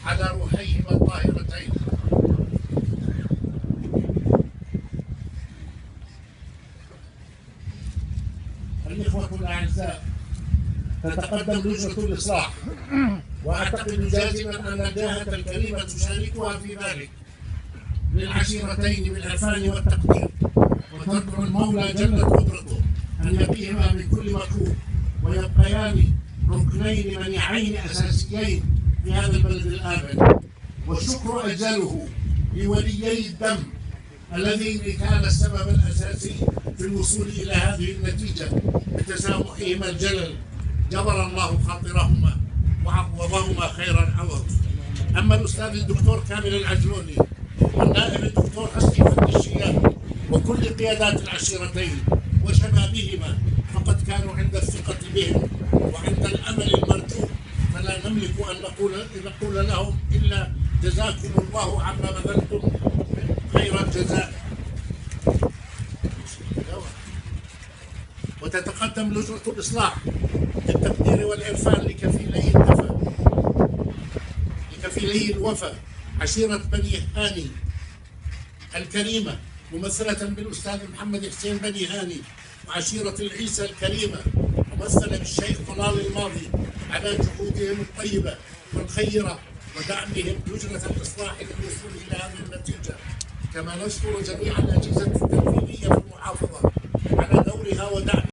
على روحيهما الطاهرتين. الإخوة الأعزاء، تتقدم لجنة الإصلاح، وأعتقد جازما أن الجهة الكريمة تشاركها في ذلك، للعشيرتين بالعرفان والتقدير، وتدعو المولى جل قدرته أن يقيهما من كل مكروه، ويبقيان ركنين منيعين أساسيين في هذا البلد الآمن. والشكر أجله لوليي الدم الذين كان السبب الأساسي في الوصول إلى هذه النتيجة بتسامحهما الجلل، جبر الله خاطرهما وعوضهما خير العوض. أما الأستاذ الدكتور كامل العجلوني والنائب الدكتور حسني فتحي الشياب وكل قيادات العشيرتين وشبابهما، فقد كانوا عند الثقة بهم وعند الأمل المرجو، فلا نملك أن نقول لهم إلا جزاكم الله عما بذلتم خير الجزاء. وتتقدم لجنة الإصلاح بالتقدير والإرفان لكفيلي الوفا عشيرة بني هاني الكريمة، ممثلة بالأستاذ محمد حسين بني هاني، وعشيرة العيسى الكريمة ممثلة بالشيخ طلال الماضي، على جهودهم الطيبة والخيرة ودعمهم لجنة الإصلاح للوصول إلى هذه النتيجة. كما نشكر جميع الأجهزة التنفيذية في المحافظة على دورها ودعمها.